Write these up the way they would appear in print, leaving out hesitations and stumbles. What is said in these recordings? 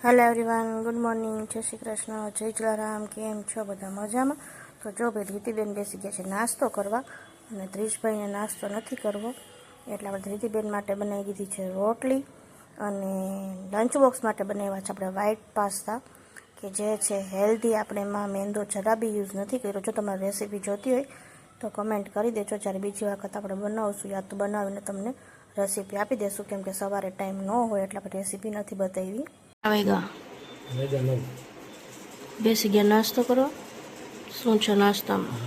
Hello everyone, good morning, જય શ્રી કૃષ્ણ, જય જલારામ. કેમ છો બધા? મજામાં? તો જો ભાઈ ધૃતિબેન બેસી ગયા છે નાસ્તો કરવા, અને ત્રીશભાઈને નાસ્તો નથી કરવો એટલે આપણે ધૃતિબેન માટે બનાવી દીધી છે રોટલી, અને લંચ બોક્સ માટે બનાવ્યા છે આપણે વ્હાઈટ પાસ્તા, કે જે છે હેલ્ધી. આપણે એમાં મેંદો જરા બી યુઝ નથી કર્યો. જો તમારે રેસીપી જોતી હોય તો કમેન્ટ કરી દેજો, જ્યારે બીજી વખત આપણે બનાવશું યા તો બનાવીને તમને રેસીપી આપી દેશું, કેમ કે સવારે ટાઈમ ન હોય એટલે આપણે રેસીપી નથી બતાવી. આવેગા બેસી ગયા નાસ્તો કરવા. શું છે નાસ્તામાં?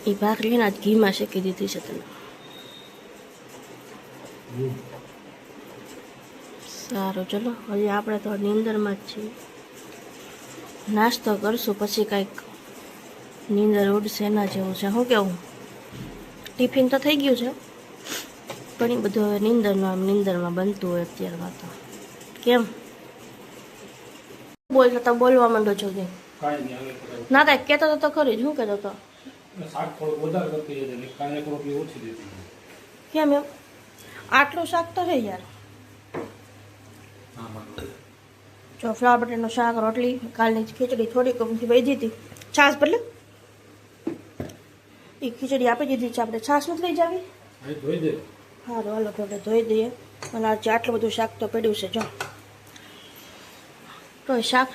એ ભાખરી ને આજ ઘીમાં શેકી દીધી છે તમે. સારું, ચલો હજી આપણે તો નીંદરમાં જ છીએ. નાસ્તો કરશું પછી કાંઈક નીંદર ઉડશે એના જેવું છે. શું કેવું? ટિફિન તો થઈ ગયું છે, પણ એ બધું હવે નીંદરમાં બનતું હોય અત્યારમાં. તો કેમ બોલતા તો બોલવા માંડો છો કે ના? કાંઈક કહેતો તો ખરી. શું કહેતો હતો? કેમ એમ? આટલું શાક તો છે યાર. જો ફ્લાવર બટેરનું શાક, રોટલી, કાલની ખીચડી થોડીક વધી હતી, છાશ બદલે એ ખીચડી આપી દીધી છે. આપણે છાશ નથી લઈ જાવી? સારું, હાલો આપણે ધોઈ દઈએ. અને આજે આટલું બધું શાક તો પડ્યું છે. જો તો શાક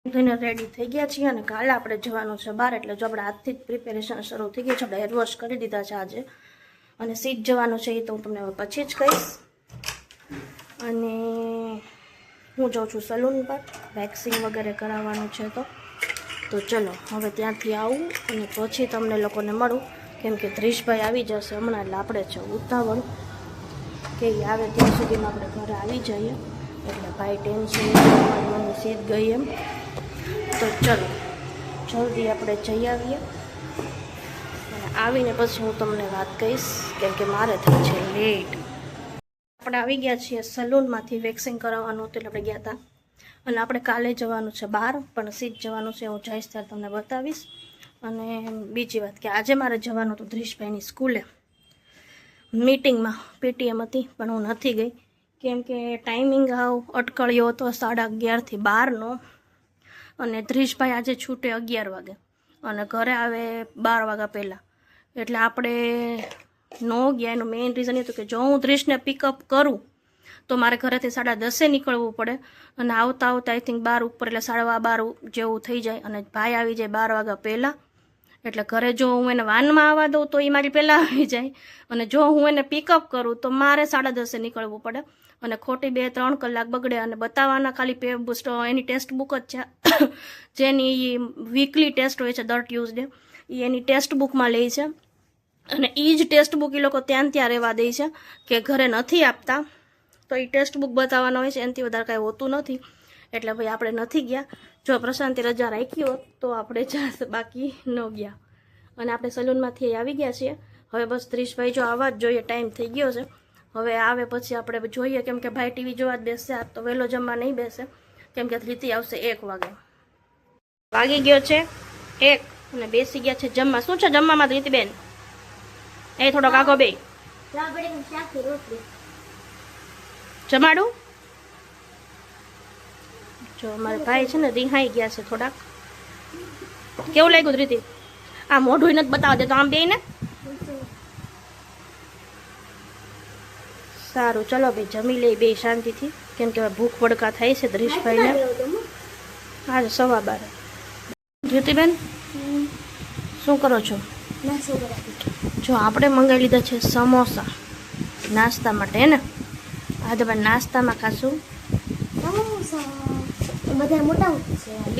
ધોઈને રેડી થઈ ગયા છીએ, અને કાલે આપણે જવાનું છે બહાર. એટલે જો આપણે આજથી જ પ્રિપેરેશન શરૂ થઈ ગઈ છે. આપણે હેર વોશ કરી દીધા છે આજે, અને સીટ જવાનું છે એ તો હું તમને પછી જ કહીશ. અને હું જાઉં છું સલૂન પર, વેક્સિંગ વગેરે કરાવવાનું છે. તો ચલો હવે ત્યાંથી આવું અને પછી તમને લોકોને મળું, કેમ કે ત્રીશભાઈ આવી જશે હમણાં. એટલે આપણે છે ઉતાવળ કે એ આવે ત્યાં સુધીમાં આપણે ઘરે આવી જઈએ. એટલે ભાઈ ટેન્શન મમ્મી સીધ ગઈ એમ. તો ચલો જલ્દી આપણે જઈ આવીએ, અને આવીને પછી હું તમને વાત કહીશ, કેમ કે મારે થઈ છે લેટ. આપણે આવી ગયા છીએ સલૂનમાંથી. વેક્સિંગ કરાવવાનું હતું એટલે આપણે ગયા હતા, અને આપણે કાલે જવાનું છે બહાર, પણ સીધ જવાનું છે. હું જઈશ ત્યારે તમને બતાવીશ. અને બીજી વાત કે આજે મારે જવાનું હતું ધ્રીશભાઈની સ્કૂલે મીટિંગમાં, પીટીએમ હતી, પણ હું નથી ગઈ, કેમ કે ટાઈમિંગ અટકળ્યો હતો 11:30 થી 12નો. અને ધ્રીશભાઈ આજે છૂટે 11 વાગે અને ઘરે આવે 12 વાગ્યા પહેલાં. એટલે આપણે ન ગયા. એનું મેઇન રીઝન એ હતું કે જો હું ધ્રીશને પિકઅપ કરું તો મારે ઘરેથી 10:30 નીકળવું પડે, અને આવતા આઈ થિંક 12 ઉપર, એટલે 12:15 જેવું થઈ જાય. અને ભાઈ આવી જાય 12 વાગ્યા પહેલાં. એટલે ઘરે જો હું એને વાનમાં આવવા દઉં તો એ મારી પહેલાં આવી જાય, અને જો હું એને પિકઅપ કરું તો મારે 10:30 નીકળવું પડે, અને ખોટી 2-3 કલાક બગડે. અને બતાવવાના ખાલી એની ટેસ્ટ બુક જ છે, જેની વીકલી ટેસ્ટ હોય છે દર ટ્યુઝડે, એ એની ટેસ્ટ બુકમાં લે છે. અને એ જ ટેસ્ટ બુક એ લોકો ત્યાં રહેવા દે છે, કે ઘરે નથી આપતા. તો એ ટેસ્ટ બુક બતાવવાનો હોય છે, એનાથી વધારે કાંઈ હોતું નથી. એટલે ભાઈ આપણે નથી ગયા. જો પ્રશાંતિ રજા રાખી હોત તો આપણે જશે, બાકી ન ગયા. અને આપણે સલૂનમાંથી આવી ગયા છીએ. હવે બસ ત્રીશભાઈ જો આવવા જ જોઈએ, ટાઈમ થઈ ગયો છે. હવે આવે પછી આપણે જોઈએ, કેમ કે ભાઈ ટીવી જોવા જ બેસશે. આજ તો વહેલો જમવા નહીં બેસે, કેમ કે ધૃતિ આવશે 1 વાગે. વાગી ગયો છે 1, અને બેસી ગયા છે જમવા. શું છે જમવામાં ધૃતિબેન? એ થોડોક આગો બે જમાડું. જો અમારે ભાઈ છે ને રિહાઈ ગયા છે થોડાક. કેવું લાગ્યું ધૃતિ? આ મોઢું નથી બતાવવા દે તો આમ બે ને. સારું, ચલો ભાઈ જમી લઈ બે શાંતિથી, કેમ કે ભૂખ વડકા થાય છે ધ્રીશભાઈને. હા 12:15. ધૃતિબેન શું કરો છો? જો આપણે મંગાવી લીધા છે સમોસા નાસ્તા માટે, હે ને? આ તો નાસ્તામાં ખાશું. બધા મોટા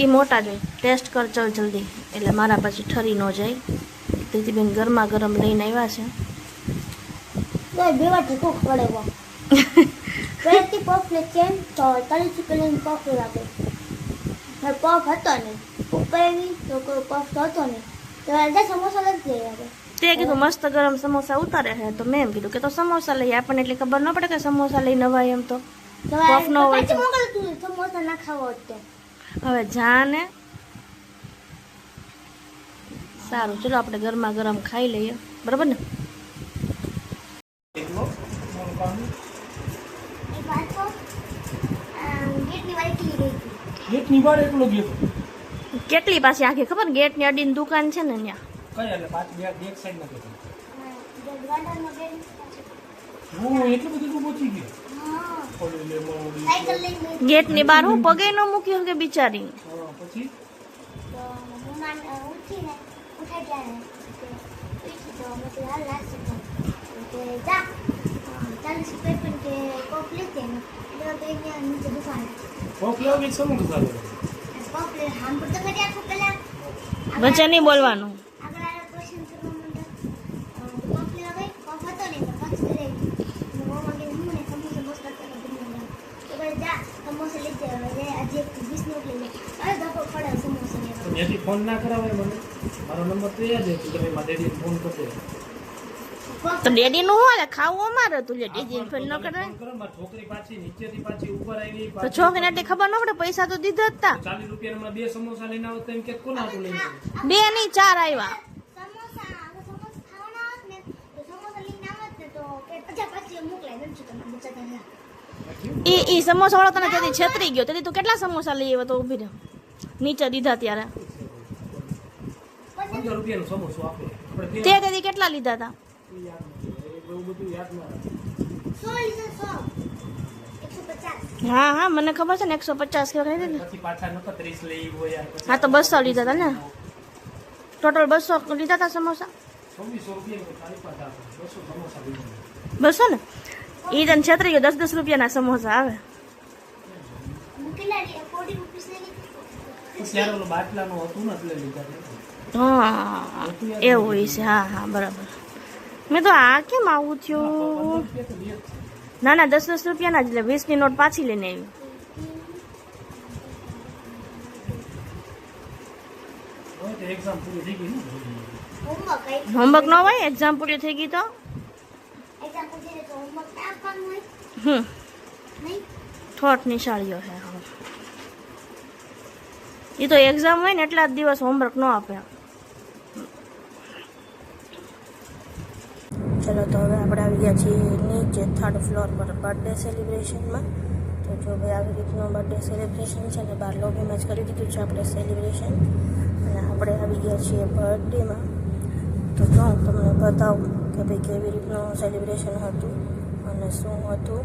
એ મોટા જ હોય. ટેસ્ટ કર ચાલ જલ્દી, એટલે મારા પછી ઠરી ન જાય. ધૃતિબેન ગરમા ગરમ લઈને આવ્યા છે. તે કીધું મસ્ત ગરમ સમોસા ઉતારે છે, તો મેં એમ કીધું કે તો સમોસા લઈએ. આપણને એટલી ખબર ન પડે કે સમોસા લઈ નવાય એમ. તો પફ ન હોય તો હવે જાને. સારું, ચલો આપણે ગરમા ગરમ ખાઈ લઈએ, બરાબર ને? ગેટની બહાર એકલો ગયો કેટલી પાછી આખી ખબર ગેટની અડીની દુકાન છે ને ત્યાં કઈ એટલે પાછું બેક સાઈડ માં ગયો હું એટલું બધું તું પહોંચી ગયો ઓલી લે મોડી ગેટની બહાર હું પગે ન મૂક્યો કે બિચારી પછી કોક લાવી સમું ચાલે વચ્ચે નહીં બોલવાનું ત્યાંથી ફોન ના કરાવાય મને મારો નંબર તો યાદ છે તમે મારા ડેડીને ફોન કરજો તો ડેડી નું હું હાલે ખાવું અમારે તું લે ડેડી ફોન ન કરે ફોન કરો મારી છોકરી પાછી નીચેથી પાછી ઉપર આવી તો છોકરીને એટલી ખબર ન પડે પૈસા તો દીધા જ તા 40 રૂપિયાના બે સમોસા લઈને આવો તો એમ કે કોણ આટલું લઈને આવ્યું? 2 નહીં 4 આવ્યા ઈ સમોસા વાળો તને તેથી છેતરી ગયો તેથી તું કેટલા સમોસા લઈ આવ્યો તો ઉભી રહે નીચે દીધા ત્યારે 15 રૂપિયાનો સમોસો આપે આપણે તે તેથી કેટલા લીધા હતા બહુ બધું યાદ ના આવે. હા હા મને ખબર છે ને 150 કેવા કહી દીધા પછી પાછા નતો 30 લઈ ગયો યાર પછી હા તો 200 લીધા હતા ને ટોટલ 200 લીધા હતા સમોસા 2400 રૂપિયા ખાલી પાછા 200 સમોસા લઈ ગયા 200 ને ઈ તને છેતરી ગયો 10 રૂપિયાના સમોસા આવે પછી યાર ઓલો બાટલાનો હતું ને એટલે લીધા હતા. હા એવું હોય છે હા હા બરાબર મેં તો આ કેમ આવું થયું 15 રૂપિયા તો લે જ છે. ના ના 10 રૂપિયાના જ એટલે 20 ની નોટ પાછી લઈને આવી હવે તો એક્ઝામ પૂરી થઈ ગઈ ને હોમવર્ક ન હોય એક્ઝામ પૂરી થઈ ગઈ તો થોટ નિશાળીઓ છે એ તો એક્ઝામ હોય ને એટલા જ દિવસ હોમવર્ક ન આપે ચલો તો હવે આપણે આવી ગયા છીએ નીચે 3rd ફ્લોર પર બર્થડે સેલિબ્રેશનમાં તો જો ભાઈ આવી રીતનું બર્થડે સેલિબ્રેશન છે ને બહાર લોબીમાં જ કરી દીધું છે આપણે સેલિબ્રેશન અને આપણે આવી ગયા છીએ બર્થડેમાં તો જો હું તમને બતાવું કે ભાઈ કેવી રીતનું સેલિબ્રેશન હતું અને શું હતું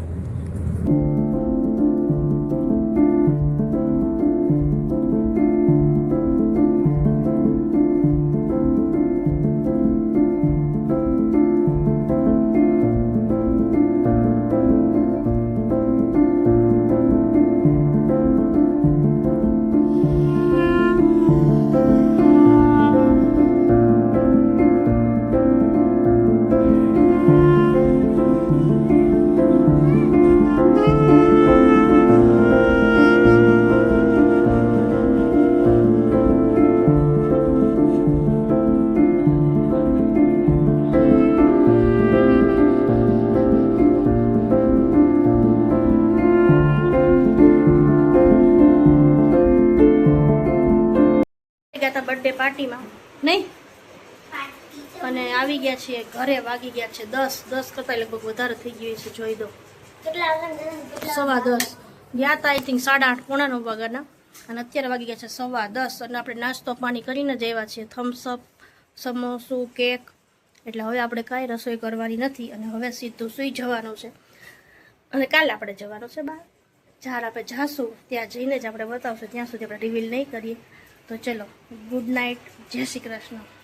ગયા હતા બર્થડે પાર્ટીમાં નહીં અને આવી ગયા છીએ ઘરે વાગી ગયા છે 10 કરતા લગભગ વધારે થઈ ગયું છે જોઈ દો 10:15 ગયા હતા આઈ થિંક 8:30 પોણા 9 વાગ્યાના અને અત્યારે વાગી ગયા છે 10:15 અને આપણે નાસ્તો પાણી કરીને જ આવ્યા છીએ થમ્સઅપ સમોસું કેક એટલે હવે આપણે કાંઈ રસોઈ કરવાની નથી અને હવે સીધું સૂઈ જવાનું છે અને કાલે આપણે જવાનું છે બહાર જ્યારે આપણે જાશું ત્યાં જઈને જ આપણે બતાવશું ત્યાં સુધી આપણે રિવીલ નહીં કરીએ તો ચલો ગુડ નાઇટ જય શ્રી કૃષ્ણ